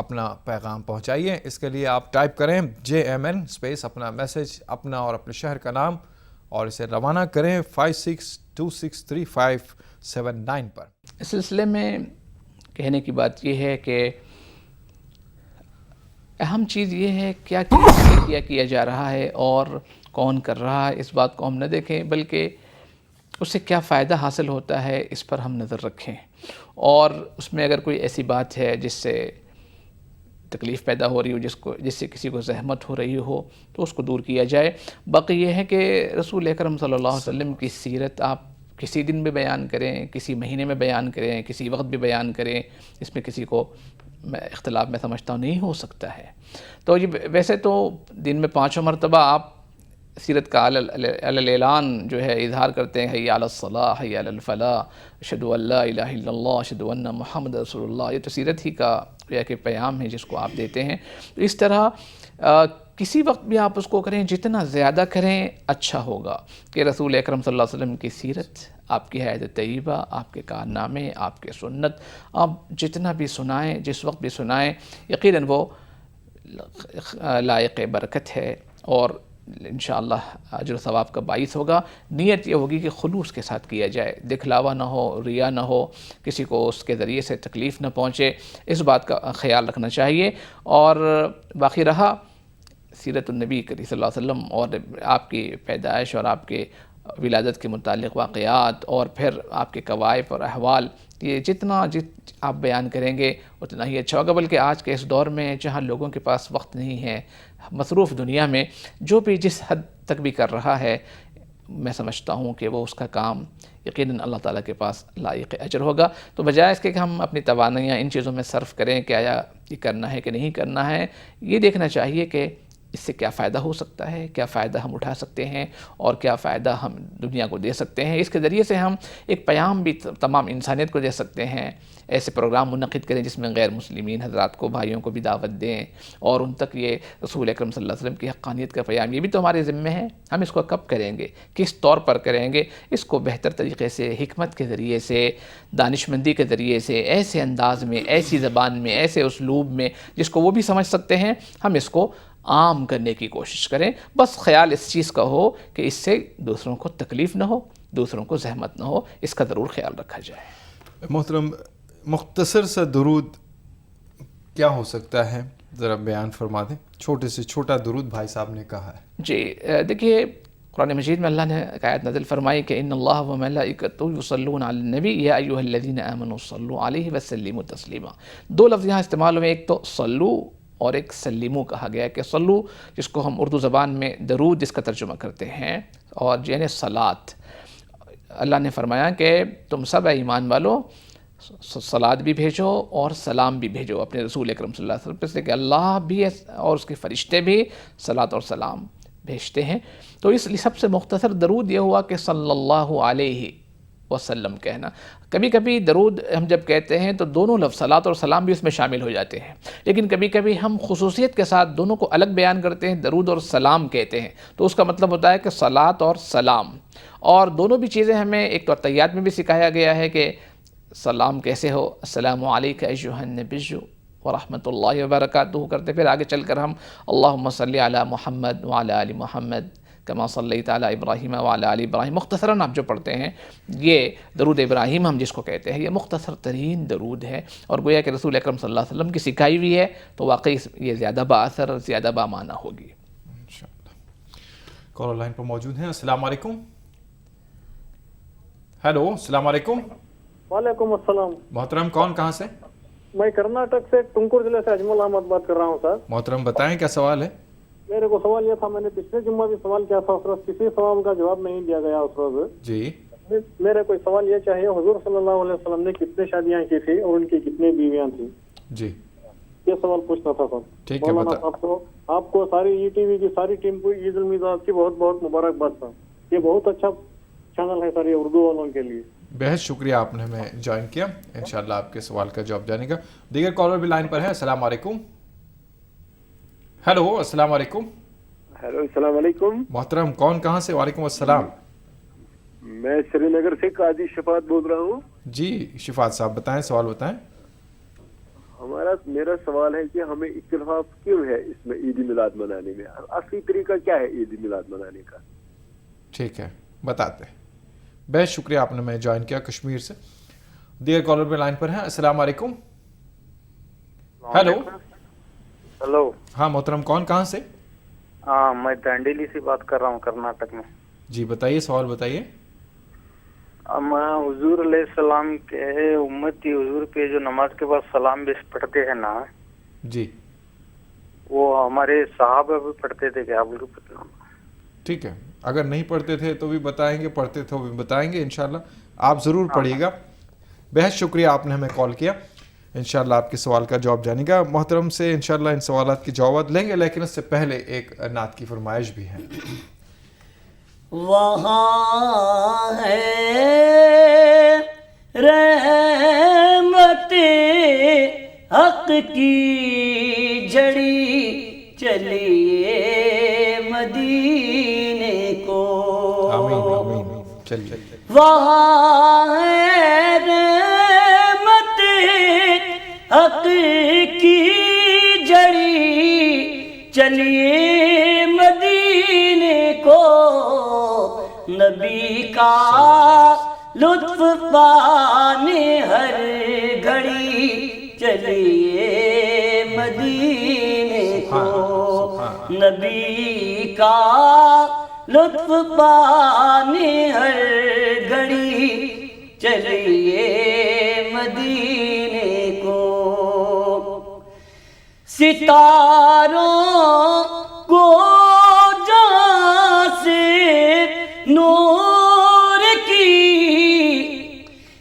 [SPEAKER 1] اپنا پیغام پہنچائیے. اس کے لیے آپ ٹائپ کریں JMN اسپیس اپنا میسج، اپنا اور اپنے شہر کا نام، اور اسے روانہ کریں 56263579 پر.
[SPEAKER 3] اس سلسلے میں کہنے کی بات یہ ہے کہ اہم چیز یہ ہے کیا کیا جا رہا ہے اور کون کر رہا ہے. اس بات کو ہم نہ دیکھیں بلکہ اس سے کیا فائدہ حاصل ہوتا ہے اس پر ہم نظر رکھیں. اور اس میں اگر کوئی ایسی بات ہے جس سے تکلیف پیدا ہو رہی ہو، جس سے کسی کو زحمت ہو رہی ہو، تو اس کو دور کیا جائے. باقی یہ ہے کہ رسول اکرم صلی اللہ علیہ وسلم کی سیرت آپ کسی دن بھی بیان کریں، کسی مہینے میں بیان کریں، کسی وقت بھی بیان کریں، اس میں کسی کو اختلاف میں سمجھتا ہوں نہیں ہو سکتا ہے. تو یہ ویسے تو دن میں 5 مرتبہ آپ سیرت کا اعلان جو ہے اظہار کرتے ہیں، حی علی الصلاح، حی علی الفلاح، اشہد ان لا الہ الا اللہ، اشہد ان محمد رسول اللہ. یہ تو سیرت ہی کا کہ پیام ہے جس کو آپ دیتے ہیں. تو اس طرح کسی وقت بھی آپ اس کو کریں، جتنا زیادہ کریں اچھا ہوگا، کہ رسول اکرم صلی اللہ علیہ وسلم کی سیرت، آپ کی حیات طیبہ، آپ کے کارنامے، آپ کے سنت، آپ جتنا بھی سنائیں، جس وقت بھی سنائیں، یقیناً وہ لائق برکت ہے اور انشاءاللہ اجر و ثواب کا باعث ہوگا۔ نیت یہ ہوگی کہ خلوص کے ساتھ کیا جائے، دکھلاوا نہ ہو، ریا نہ ہو، کسی کو اس کے ذریعے سے تکلیف نہ پہنچے، اس بات کا خیال رکھنا چاہیے۔ اور باقی رہا سیرت النبی کریم صلی اللہ علیہ وسلم اور آپ کی پیدائش اور آپ کے ولادت کے متعلق واقعات اور پھر آپ کے کوائف اور احوال، یہ جتنا آپ بیان کریں گے اتنا ہی اچھا ہوگا۔ بلکہ آج کے اس دور میں جہاں لوگوں کے پاس وقت نہیں ہے، مصروف دنیا میں جو بھی جس حد تک بھی کر رہا ہے، میں سمجھتا ہوں کہ وہ اس کا کام یقیناً اللہ تعالیٰ کے پاس لائق اجر ہوگا۔ تو بجائے اس کے کہ ہم اپنی توانائیاں ان چیزوں میں صرف کریں کہ آیا یہ کرنا ہے کہ نہیں کرنا ہے، یہ دیکھنا چاہیے کہ اس سے کیا فائدہ ہو سکتا ہے، کیا فائدہ ہم اٹھا سکتے ہیں اور کیا فائدہ ہم دنیا کو دے سکتے ہیں۔ اس کے ذریعے سے ہم ایک پیام بھی تمام انسانیت کو دے سکتے ہیں۔ ایسے پروگرام منعقد کریں جس میں غیر مسلمین حضرات کو، بھائیوں کو بھی دعوت دیں اور ان تک یہ رسول اکرم صلی اللہ علیہ وسلم کی حقانیت کا پیام، یہ بھی تو ہمارے ذمہ ہے۔ ہم اس کو کب کریں گے، کس طور پر کریں گے، اس کو بہتر طریقے سے، حکمت کے ذریعے سے، دانشمندی کے ذریعے سے، ایسے انداز میں، ایسی زبان میں، ایسے اسلوب میں جس کو وہ بھی سمجھ سکتے ہیں، ہم اس کو عام کرنے کی کوشش کریں۔ بس خیال اس چیز کا ہو کہ اس سے دوسروں کو تکلیف نہ ہو، دوسروں کو زحمت نہ ہو، اس کا ضرور خیال رکھا جائے۔
[SPEAKER 1] محترم، مختصر سا درود کیا ہو سکتا ہے، ذرا بیان فرما دیں۔ چھوٹے سے چھوٹا درود بھائی صاحب نے کہا ہے۔
[SPEAKER 3] جی دیکھیے، قرآن مجید میں اللہ نے ایک آیت نازل فرمائی کہ ان اللہ و ملائکتہ یصلون علی النبی یا ایھا الذین آمنوا صلوا علیہ وسلموا تسلیما۔ دو لفظ یہاں استعمال ہوئے، ایک تو صلو اور ایک سلیمو کہا گیا کہ صلو جس کو ہم اردو زبان میں درود جس کا ترجمہ کرتے ہیں، اور یعنی صلات۔ اللہ نے فرمایا کہ تم سب ایمان والو صلات بھی بھیجو اور سلام بھی بھیجو اپنے رسول اکرم صلی اللہ علیہ وسلم پر، سے کہ اللہ بھی اور اس کے فرشتے بھی صلات اور سلام بھیجتے ہیں۔ تو اس لیے سب سے مختصر درود یہ ہوا کہ صلی اللہ علیہ وسلم کہنا۔ کبھی کبھی درود ہم جب کہتے ہیں تو دونوں لفظ صلات اور سلام بھی اس میں شامل ہو جاتے ہیں، لیکن کبھی کبھی ہم خصوصیت کے ساتھ دونوں کو الگ بیان کرتے ہیں، درود اور سلام کہتے ہیں، تو اس کا مطلب ہوتا ہے کہ صلات اور سلام۔ اور دونوں بھی چیزیں ہمیں ایک تو عطیات میں بھی سکھایا گیا ہے کہ سلام کیسے ہو، السلام علیکم ایھا النبی ورحمۃ اللہ وبرکاتہ کرتے، پھر آگے چل کر ہم اللہم صلی علی محمد وعلی آل محمد کما صلیت علی ابراہیم وعلی آل ابراہیم، مختصراً آپ جو پڑھتے ہیں یہ درود ابراہیم ہم جس کو کہتے ہیں، یہ مختصر ترین درود ہے اور گویا کہ رسول اکرم صلی اللہ علیہ وسلم کی سکھائی ہوئی ہے، تو واقعی یہ زیادہ بااثر، زیادہ بامعنی ہوگی۔
[SPEAKER 1] انشاءاللہ کالر لائن پر موجود ہیں۔ السلام علیکم۔ ہیلو، السلام علیکم۔
[SPEAKER 9] وعلیکم السلام۔
[SPEAKER 1] محترم کون، کہاں سے؟
[SPEAKER 9] میں کرناٹک سے تمکور ضلع سے اجمل احمد بات کر رہا ہوں سر۔
[SPEAKER 1] محترم بتائیں کیا سوال ہے؟
[SPEAKER 9] میرے کو سوال یہ تھا، میں نے پچھلے جمعہ بھی سوال کیا تھا، اس روز کسی سوال کا جواب نہیں دیا گیا اس روز۔
[SPEAKER 1] جی
[SPEAKER 9] میرے کوئی سوال یہ چاہیے، حضور صلی اللہ علیہ وسلم نے کتنے شادیاں کی تھی اور ان کی کتنی بیویاں تھیں؟
[SPEAKER 1] جی
[SPEAKER 9] یہ سوال پوچھنا تھا سر۔
[SPEAKER 1] ٹھیک ہے،
[SPEAKER 9] مولانا آپ کو ساری ای ٹی وی کی ساری ٹیم کو عید المیلاد کی بہت بہت مبارکباد سر۔ یہ بہت اچھا چینل ہے سر، یہ اردو والوں کے لیے۔
[SPEAKER 1] بہت شکریہ آپ نے ہمیں جوائن کیا، انشاءاللہ آپ کے سوال کا جواب جانے گا۔ دیگر کالر بھی لائن پر ہے۔ السلام علیکم۔ ہیلو، السلام علیکم۔
[SPEAKER 10] ہیلو، السلام علیکم۔
[SPEAKER 1] محترم کون، کہاں سے؟ وعلیکم السلام۔
[SPEAKER 10] میں سری نگر سے قاضی شفاعت بول رہا ہوں۔
[SPEAKER 1] جی شفاعت صاحب بتائیں، سوال بتائیں۔
[SPEAKER 10] میرا سوال ہے کہ ہمیں اختلاف کیوں ہے اس میں عید میلاد منانے میں؟ اصلی طریقہ کیا ہے عید میلاد منانے کا؟
[SPEAKER 1] ٹھیک ہے، بتاتے ہیں۔ بہت شکریہ آپ نے میں جوائن کیا کشمیر سے۔ دیگر کالر بھی لائن پر ہیں۔ السلام علیکم۔ ہیلو۔
[SPEAKER 11] ہلو۔ ہاں
[SPEAKER 1] محترم کون، کہاں سے؟
[SPEAKER 11] میں دانڈیلی سے بات کر رہا ہوں، کرناٹک میں۔
[SPEAKER 1] جی بتائیے، سوال بتائیے۔
[SPEAKER 11] میں حضور علیہ السلام کے امتی، حضور پہ جو نماز کے بعد سلام بھی پڑھتے ہیں نا،
[SPEAKER 1] جی
[SPEAKER 11] وہ ہمارے صحابہ بھی پڑھتے تھے کیا؟ آپ کو پتہ؟
[SPEAKER 1] ٹھیک ہے، اگر نہیں پڑھتے تھے تو بھی بتائیں گے، پڑھتے تھے بھی بتائیں گے، انشاءاللہ آپ ضرور پڑھیے گا۔ بہت شکریہ آپ نے ہمیں کال کیا، انشاءاللہ آپ کے سوال کا جواب جانے گا۔ محترم سے انشاءاللہ ان سوالات کے جوابات لیں گے، لیکن اس سے پہلے ایک نعت کی فرمائش بھی ہے۔
[SPEAKER 2] وہاں ہے رحمت حق کی جڑی چلیے وہاں ہے رحمت حق کی جڑی، چلیے مدینے کو نبی کا لطف پانے ہر گھڑی، چلیے مدینے کو نبی کا لطف پانے ہر گھڑی، چلیے مدینے کو۔ ستاروں کو جہاں سے نور کی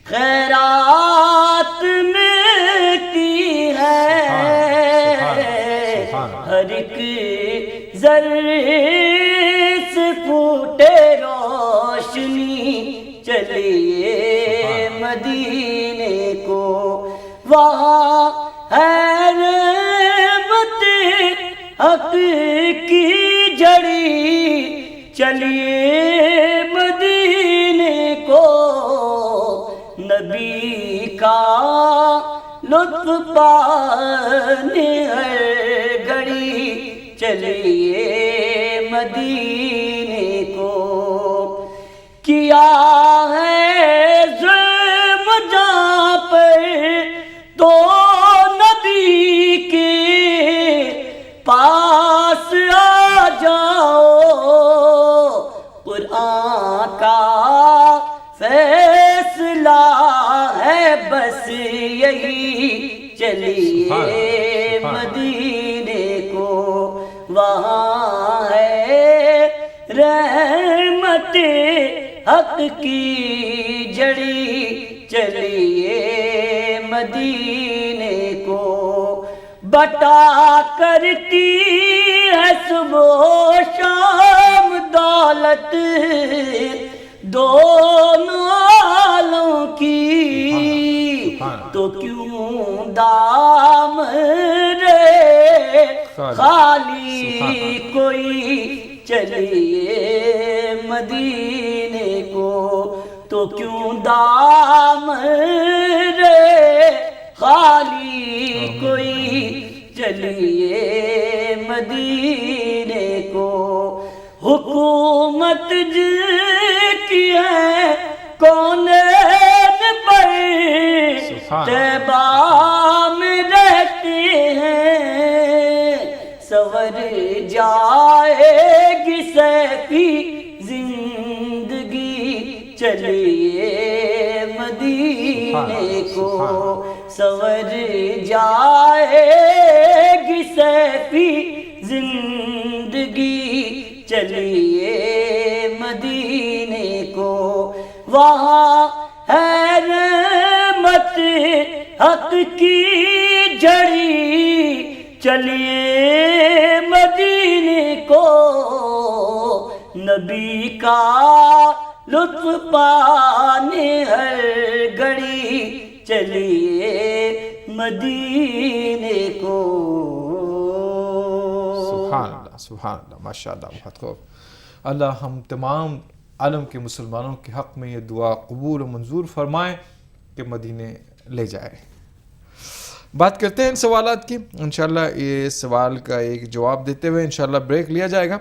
[SPEAKER 2] خیرات ملتی ہے، ہر ایک ذرے سے پھوٹے روشنی، چلیے مدینے کو وہاں ہے رحمت حق کی جڑی، چلیے مدینے کو نبی کا لطف پانے ہر گھڑی، چلیے مدینے کو۔ کیا ہے ظلم جہاں پر تو نبی کے پاس آ جاؤ، قرآن کا فیصلہ ہے بس یہی، چلیے مدینے کو وہاں ہے رحمت حق کی جڑی، چلیے مدینے کو۔ بٹا کرتی ہے صبح و شام دولت دونوں عالم کی، تو کیوں دام رے خالی کوئی، چلیے مدینے کو، تو کیوں دام رے خالی کوئی، چلیے مدینے کو۔ حکومت جس کی ہے کونین پر، طیبہ میں رہتے ہیں، سور جائے گی سیفی زندگی، چلیے مدینے کو سور جائے گی سیفی زندگی، چلیے مدینے کو وہاں ہے رحمت حق کی جڑی، چلیے مدینے کو نبی کا لطف پانے ہر گھڑی، چلیے مدینے کو۔
[SPEAKER 1] سبحان اللہ، سبحان اللہ، ماشاء اللہ، بہت خوب۔ اللہ ہم تمام عالم کے مسلمانوں کے حق میں یہ دعا قبول و منظور فرمائیں کہ مدینے لے جائے۔ بات کرتے ہیں ان سوالات کی، انشاءاللہ یہ سوال کا ایک جواب دیتے ہوئے انشاءاللہ بریک لیا جائے گا۔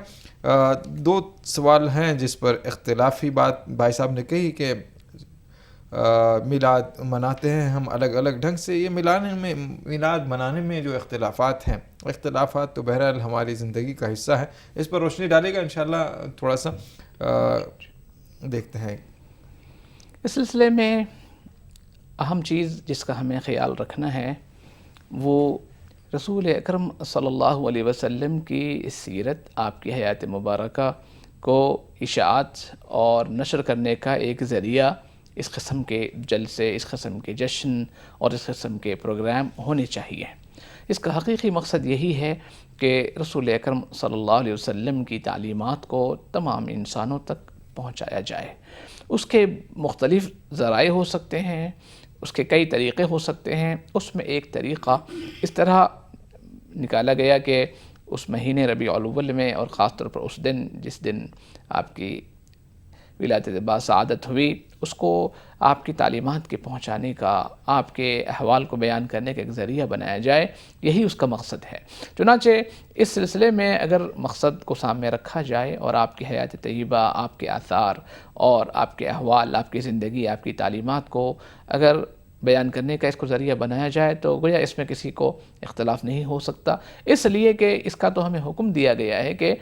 [SPEAKER 1] دو سوال ہیں جس پر اختلافی بات بھائی صاحب نے کہی کہ میلاد مناتے ہیں ہم الگ الگ ڈھنگ سے، یہ میلاد منانے میں جو اختلافات تو بہرحال ہماری زندگی کا حصہ ہے، اس پر روشنی ڈالے گا انشاءاللہ، تھوڑا سا دیکھتے ہیں۔
[SPEAKER 3] اس سلسلے میں اہم چیز جس کا ہمیں خیال رکھنا ہے وہ رسول اکرم صلی اللہ علیہ وسلم کی سیرت، آپ کی حیات مبارکہ کو اشاعت اور نشر کرنے کا ایک ذریعہ اس قسم کے جلسے، اس قسم کے جشن اور اس قسم کے پروگرام ہونے چاہیے۔ اس کا حقیقی مقصد یہی ہے کہ رسول اکرم صلی اللہ علیہ وسلم کی تعلیمات کو تمام انسانوں تک پہنچایا جائے۔ اس کے مختلف ذرائع ہو سکتے ہیں، اس کے کئی طریقے ہو سکتے ہیں۔ اس میں ایک طریقہ اس طرح نکالا گیا کہ اس مہینے ربیع الاول میں، اور خاص طور پر اس دن جس دن آپ کی ولادت باسعادت ہوئی، اس کو آپ کی تعلیمات کے پہنچانے کا، آپ کے احوال کو بیان کرنے کا ایک ذریعہ بنایا جائے، یہی اس کا مقصد ہے۔ چنانچہ اس سلسلے میں اگر مقصد کو سامنے رکھا جائے اور آپ کی حیات طیبہ، آپ کے آثار اور آپ کے احوال، آپ کی زندگی، آپ کی تعلیمات کو اگر بیان کرنے کا اس کو ذریعہ بنایا جائے تو گویا اس میں کسی کو اختلاف نہیں ہو سکتا، اس لیے کہ اس کا تو ہمیں حکم دیا گیا ہے کہ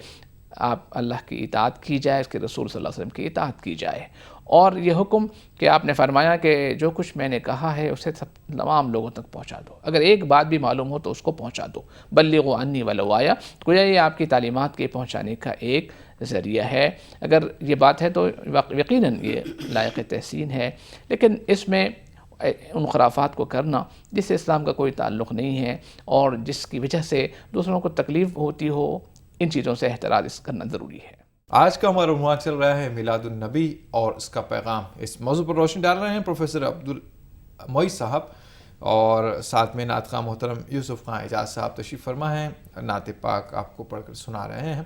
[SPEAKER 3] آپ اللہ کی اطاعت کی جائے، اس کے رسول صلی اللہ علیہ وسلم کی اطاعت کی جائے، اور یہ حکم کہ آپ نے فرمایا کہ جو کچھ میں نے کہا ہے اسے تمام لوگوں تک پہنچا دو، اگر ایک بات بھی معلوم ہو تو اس کو پہنچا دو، بلغوا عنی ولو آیا، گویا یہ آپ کی تعلیمات کے پہنچانے کا ایک ذریعہ ہے۔ اگر یہ بات ہے تو یقیناً یہ لائق تحسین ہے، لیکن اس میں ان خرافات کو کرنا جس سے اسلام کا کوئی تعلق نہیں ہے اور جس کی وجہ سے دوسروں کو تکلیف ہوتی ہو، ان چیزوں سے احتراز کرنا ضروری ہے۔
[SPEAKER 1] آج کا ہمارا عنوان چل رہا ہے میلاد النبی اور اس کا پیغام۔ اس موضوع پر روشنی ڈال رہے ہیں پروفیسر عبدالمعز صاحب، اور ساتھ میں نعت خواں محترم یوسف خان اعجاز صاحب تشریف فرما ہیں، نعت پاک آپ کو پڑھ کر سنا رہے ہیں۔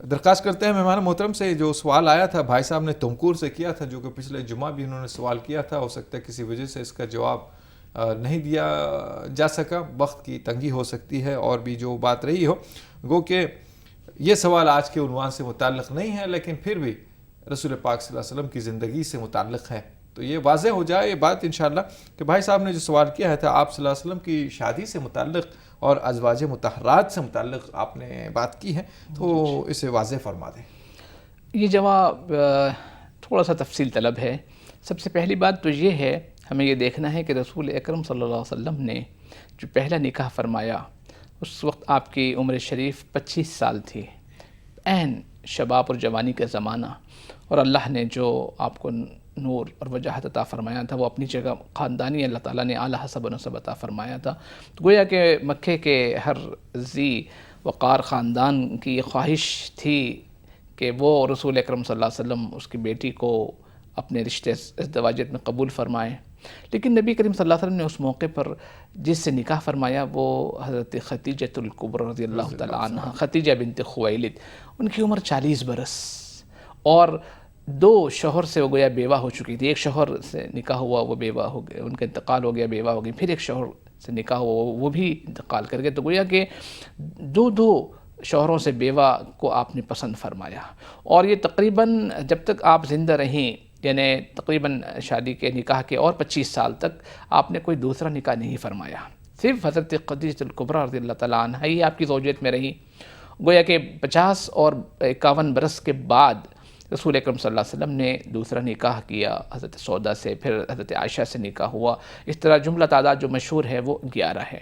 [SPEAKER 1] درخواست کرتے ہیں مہمان محترم سے، جو سوال آیا تھا بھائی صاحب نے تمکور سے کیا تھا، جو کہ پچھلے جمعہ بھی انہوں نے سوال کیا تھا، ہو سکتا ہے کسی وجہ سے اس کا جواب نہیں دیا جا سکا، وقت کی تنگی ہو سکتی ہے، اور بھی جو بات رہی ہو، گو کہ یہ سوال آج کے عنوان سے متعلق نہیں ہے، لیکن پھر بھی رسول پاک صلی اللہ علیہ وسلم کی زندگی سے متعلق ہے، تو یہ واضح ہو جائے یہ بات انشاءاللہ کہ بھائی صاحب نے جو سوال کیا تھا آپ صلی اللہ علیہ وسلم کی شادی سے متعلق اور ازواج مطہرات سے متعلق آپ نے بات کی ہے، تو اسے واضح فرما دیں۔
[SPEAKER 3] یہ جواب تھوڑا سا تفصیل طلب ہے۔ سب سے پہلی بات تو یہ ہے، ہمیں یہ دیکھنا ہے کہ رسول اکرم صلی اللہ علیہ وسلم نے جو پہلا نکاح فرمایا اس وقت آپ کی عمر شریف 25 سال تھی، عین شباب اور جوانی کا زمانہ، اور اللہ نے جو آپ کو نور اور وجاہت عطا فرمایا تھا وہ اپنی جگہ خاندانی اللہ تعالیٰ نے اعلیٰ حسب و نسب عطا فرمایا تھا، تو گویا کہ مکے کے ہر ذی وقار خاندان کی یہ خواہش تھی کہ وہ رسول اکرم صلی اللہ علیہ وسلم اس کی بیٹی کو اپنے رشتے ازدواجیت میں قبول فرمائیں، لیکن نبی کریم صلی اللہ علیہ وسلم نے اس موقع پر جس سے نکاح فرمایا وہ حضرت خدیجہ الکبریٰ رضی اللہ تعالیٰ عنہ، خدیجہ بنت خویلد، ان کی عمر 40 برس، اور 2 شوہر سے وہ گویا بیوہ ہو چکی تھی، ایک شوہر سے نکاح ہوا وہ بیوہ ہو گئے، ان کا انتقال ہو گیا بیوہ ہو گئی، پھر ایک شوہر سے نکاح ہوا وہ بھی انتقال کر گئے، تو گویا کہ 2 شوہروں سے بیوہ کو آپ نے پسند فرمایا، اور یہ تقریباً جب تک آپ زندہ رہیں، یعنی تقریباً شادی کے نکاح کے اور 25 سال تک آپ نے کوئی دوسرا نکاح نہیں فرمایا، صرف حضرت خدیجہ الکبریٰ رضی اللہ تعالیٰ عنہ ہی آپ کی زوجیت میں رہی۔ گویا کہ 50 اور 51 برس کے بعد رسول اکرم صلی اللہ علیہ وسلم نے دوسرا نکاح کیا حضرت سودا سے، پھر حضرت عائشہ سے نکاح ہوا، اس طرح جملہ تعداد جو مشہور ہے وہ 11 ہے۔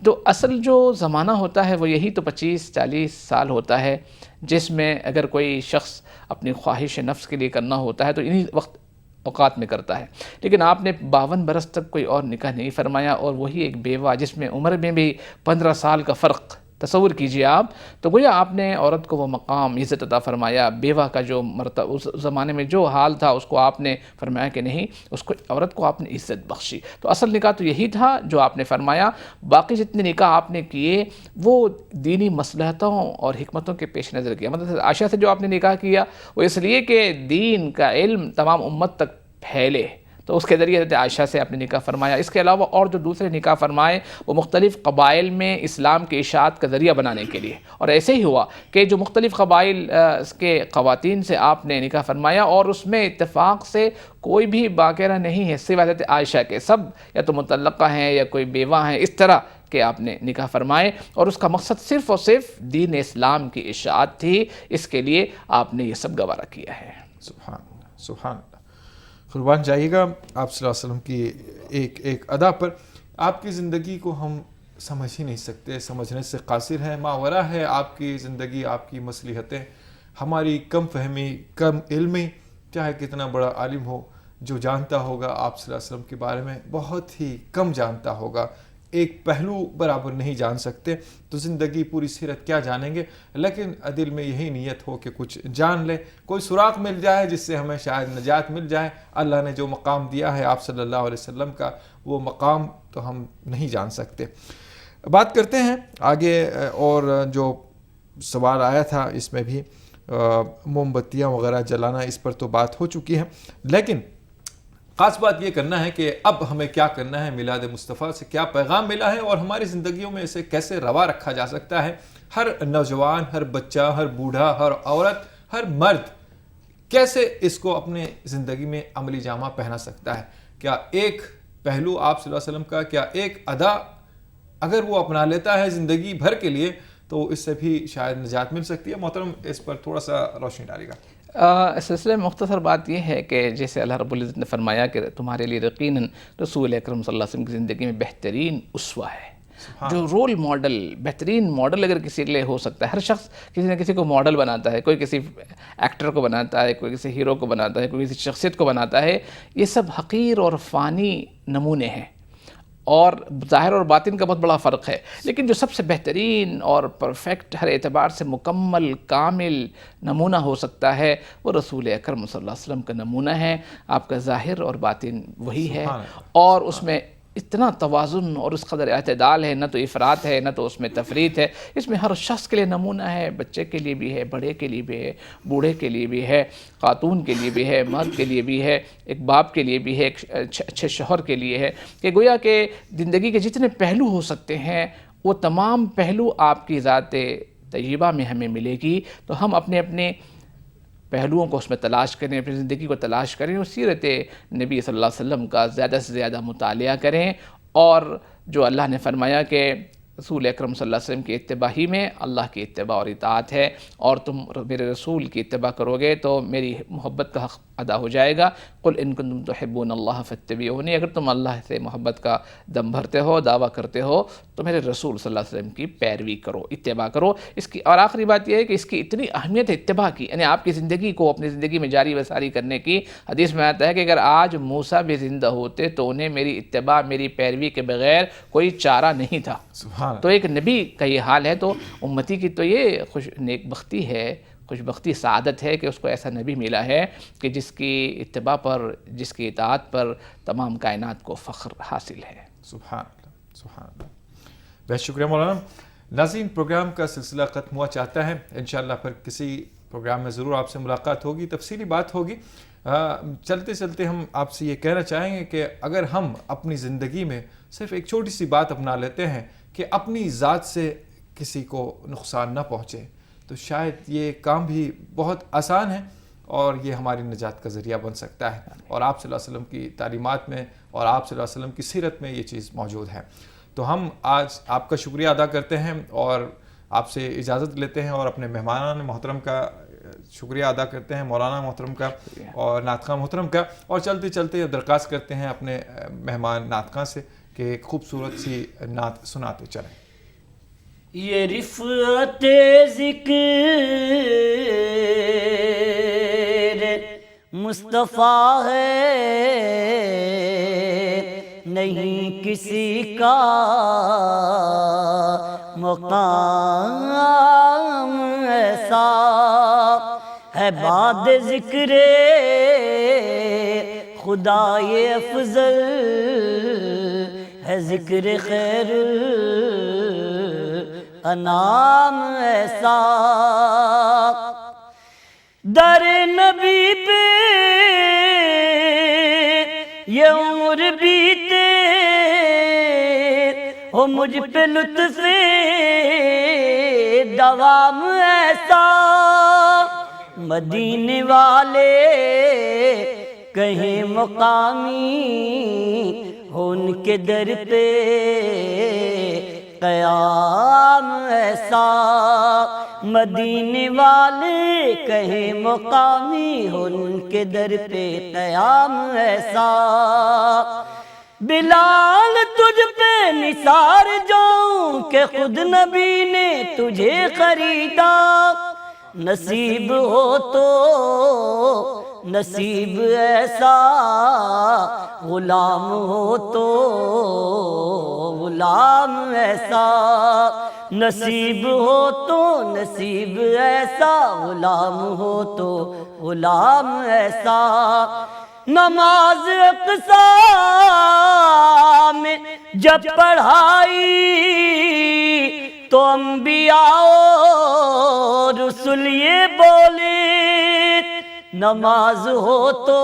[SPEAKER 3] تو اصل جو زمانہ ہوتا ہے وہ یہی تو 25-40 سال ہوتا ہے، جس میں اگر کوئی شخص اپنی خواہش نفس کے لیے کرنا ہوتا ہے تو انہی اوقات میں کرتا ہے، لیکن آپ نے 52 برس تک کوئی اور نکاح نہیں فرمایا، اور وہی ایک بیوہ جس میں عمر میں بھی 15 سال کا فرق، تصور کیجئے آپ، تو گویا آپ نے عورت کو وہ مقام عزت عطا فرمایا، بیوہ کا جو مرتبہ اس زمانے میں جو حال تھا اس کو آپ نے فرمایا کہ نہیں، اس کو عورت کو آپ نے عزت بخشی، تو اصل نکاح تو یہی تھا جو آپ نے فرمایا۔ باقی جتنے نکاح آپ نے کیے وہ دینی مصلحتوں اور حکمتوں کے پیش نظر کیا، مطلب عائشہ سے جو آپ نے نکاح کیا وہ اس لیے کہ دین کا علم تمام امت تک پھیلے، تو اس کے ذریعے حضرت عائشہ سے آپ نے نکاح فرمایا۔ اس کے علاوہ اور جو دوسرے نکاح فرمائے وہ مختلف قبائل میں اسلام کے اشاعت کا ذریعہ بنانے کے لیے، اور ایسے ہی ہوا کہ جو مختلف قبائل کے خواتین سے آپ نے نکاح فرمایا، اور اس میں اتفاق سے کوئی بھی باقیرہ نہیں ہے سوائے حضرت عائشہ کے، سب یا تو مطلقہ ہیں یا کوئی بیوہ ہیں، اس طرح کہ آپ نے نکاح فرمائے، اور اس کا مقصد صرف اور صرف دین اسلام کی اشاعت تھی، اس کے لیے آپ نے یہ سب گوارہ کیا ہے۔
[SPEAKER 1] سبحان اللہ، سبحان اللہ، قربان جائیے گا آپ صلی اللہ علیہ وسلم کی ایک ادا پر۔ آپ کی زندگی کو ہم سمجھ ہی نہیں سکتے، سمجھنے سے قاصر ہیں، ماورا ہے آپ کی زندگی، آپ کی مصلحتیں، ہماری کم فہمی، کم علمی، چاہے کتنا بڑا عالم ہو، جو جانتا ہوگا آپ صلی اللہ علیہ وسلم کے بارے میں بہت ہی کم جانتا ہوگا، ایک پہلو برابر نہیں جان سکتے، تو زندگی پوری سیرت کیا جانیں گے، لیکن دل میں یہی نیت ہو کہ کچھ جان لیں، کوئی سراغ مل جائے جس سے ہمیں شاید نجات مل جائے۔ اللہ نے جو مقام دیا ہے آپ صلی اللہ علیہ وسلم کا، وہ مقام تو ہم نہیں جان سکتے۔ بات کرتے ہیں آگے، اور جو سوال آیا تھا اس میں بھی موم بتیاں وغیرہ جلانا، اس پر تو بات ہو چکی ہے، لیکن خاص بات یہ کرنا ہے کہ اب ہمیں کیا کرنا ہے، میلاد مصطفیٰ سے کیا پیغام ملا ہے اور ہماری زندگیوں میں اسے کیسے روا رکھا جا سکتا ہے۔ ہر نوجوان، ہر بچہ، ہر بوڑھا، ہر عورت، ہر مرد کیسے اس کو اپنے زندگی میں عملی جامہ پہنا سکتا ہے۔ کیا ایک پہلو آپ صلی اللہ علیہ وسلم کا، کیا ایک ادا اگر وہ اپنا لیتا ہے زندگی بھر کے لیے تو اس سے بھی شاید نجات مل سکتی ہے۔ محترم اس پر تھوڑا سا روشنی ڈالے گا۔
[SPEAKER 3] اس سلسلے میں مختصر بات یہ ہے کہ جیسے اللہ رب العزت نے فرمایا کہ تمہارے لیے یقیناً رسول اکرم صلی اللہ علیہ وسلم کی زندگی میں بہترین اسوہ ہے، جو رول ماڈل، بہترین ماڈل اگر کسی کے لیے ہو سکتا ہے۔ ہر شخص کسی نہ کسی کو ماڈل بناتا ہے، کوئی کسی ایکٹر کو بناتا ہے، کوئی کسی ہیرو کو بناتا ہے، کوئی کسی شخصیت کو بناتا ہے۔ یہ سب حقیر اور فانی نمونے ہیں اور ظاہر اور باطن کا بہت بڑا فرق ہے، لیکن جو سب سے بہترین اور پرفیکٹ ہر اعتبار سے مکمل کامل نمونہ ہو سکتا ہے وہ رسول اکرم صلی اللہ علیہ وسلم کا نمونہ ہے۔ آپ کا ظاہر اور باطن وہی ہے، اور اس میں اتنا توازن اور اس قدر اعتدال ہے، نہ تو افراط ہے نہ تو اس میں تفریط ہے۔ اس میں ہر شخص کے لیے نمونہ ہے، بچے کے لیے بھی ہے، بڑے کے لیے بھی ہے، بوڑھے کے لیے بھی ہے، خاتون کے لیے بھی ہے، مرد کے لیے بھی ہے، ایک باپ کے لیے بھی ہے، ایک اچھے شوہر کے لیے ہے، کہ گویا کہ زندگی کے جتنے پہلو ہو سکتے ہیں وہ تمام پہلو آپ کی ذات طیبہ میں ہمیں ملے گی۔ تو ہم اپنے اپنے پہلوؤں کو اس میں تلاش کریں، اپنی زندگی کو تلاش کریں اور سیرت نبی صلی اللہ علیہ وسلم کا زیادہ سے زیادہ مطالعہ کریں، اور جو اللہ نے فرمایا کہ رسول اکرم صلی اللہ علیہ وسلم کی اتباع ہی میں اللہ کی اتباع اور اطاعت ہے، اور تم میرے رسول کی اتباع کرو گے تو میری محبت کا حق ادا ہو جائے گا۔ قل ان کنتم تحبون اللہ فاتبعونی، اگر تم اللہ سے محبت کا دم بھرتے ہو، دعویٰ کرتے ہو تو میرے رسول صلی اللہ علیہ وسلم کی پیروی کرو، اتباع کرو۔ اس کی اور آخری بات یہ ہے کہ اس کی اتنی اہمیت ہے اتباع کی، یعنی آپ کی زندگی کو اپنی زندگی میں جاری وساری کرنے کی۔ حدیث میں آتا ہے کہ اگر آج موسیٰ بھی زندہ ہوتے تو انہیں میری اتباع، میری پیروی کے بغیر کوئی چارہ نہیں تھا۔ تو ایک نبی کا یہ حال ہے، تو امتی کی تو یہ نیک بختی ہے، خوش بختی سعادت ہے کہ اس کو ایسا نبی ملا ہے کہ جس کی اتباع پر، جس کی اطاعت پر تمام کائنات کو فخر حاصل ہے۔
[SPEAKER 1] سبحان اللہ، سبحان اللہ، بہت شکریہ مولانا۔ ناظرین، پروگرام کا سلسلہ ختم ہوا چاہتا ہے، انشاءاللہ پھر کسی پروگرام میں ضرور آپ سے ملاقات ہوگی، تفصیلی بات ہوگی۔ چلتے چلتے ہم آپ سے یہ کہنا چاہیں گے کہ اگر ہم اپنی زندگی میں صرف ایک چھوٹی سی بات اپنا لیتے ہیں کہ اپنی ذات سے کسی کو نقصان نہ پہنچے، تو شاید یہ کام بھی بہت آسان ہے اور یہ ہماری نجات کا ذریعہ بن سکتا ہے، اور آپ صلی اللہ علیہ وسلم کی تعلیمات میں اور آپ صلی اللہ علیہ وسلم کی سیرت میں یہ چیز موجود ہے۔ تو ہم آج آپ کا شکریہ ادا کرتے ہیں اور آپ سے اجازت لیتے ہیں، اور اپنے مہمان محترم کا شکریہ ادا کرتے ہیں، مولانا محترم کا اور نعت خواں محترم کا، اور چلتے چلتے درخواست کرتے ہیں اپنے مہمان نعت خواں سے کہ ایک خوبصورت سی نعت سناتے چلیں۔
[SPEAKER 2] یہ رفعت ذکر مصطفیٰ ہے، نہیں کسی کا مقام ایسا ہے، بعد ذکر خدا یہ افضل ہے، ذکر خیر انام ایسا، در نبی پہ یہ عمر بیتے ہو، مجھ پہ لطف دوام ایسا، مدینے والے کہیں مقامی ہو، ان کے در پہ قیام ایسا، مدینے والے کہیں مقامی ہو، ان کے در پہ قیام ایسا، بلال تجھ پہ نثار جاؤں کہ خود نبی نے تجھے خریدا، نصیب ہو تو نصیب ایسا، غلام ہو تو غلام ایسا، نصیب ہو تو نصیب ایسا، غلام ہو تو غلام ایسا، نماز اقصی میں جب پڑھائی تو انبیاء و رسول یہ بولے نماز ہو تو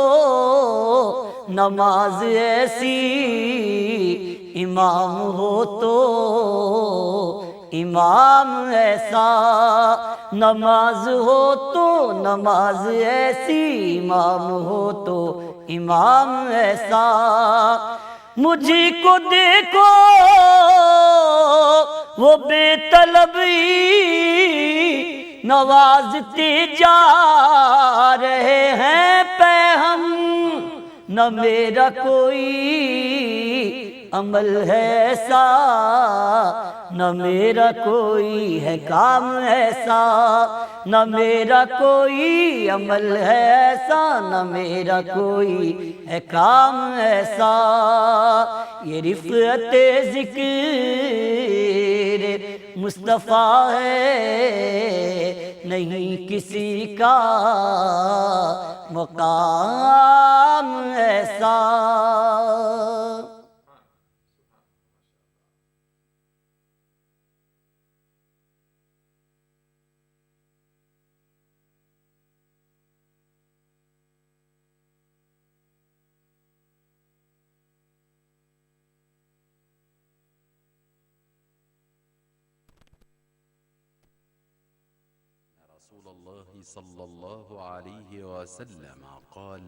[SPEAKER 2] نماز ایسی، امام ہو تو امام ایسا، نماز ہو تو نماز ایسی، امام ہو تو امام ایسا، مجھے کو دیکھو وہ بے طلبی نوازتے جا رہے ہیں پہ ہم، نہ میرا کوئی عمل ہے ایسا، نہ میرا کوئی ہے کام ایسا، نہ میرا کوئی عمل ہے ایسا، نہ میرا کوئی ہے کام ایسا، یہ رفعت ذکر مصطفیٰ ہے، نہیں کسی کا مقام ایسا۔
[SPEAKER 12] رسول الله صلى الله عليه وسلم قال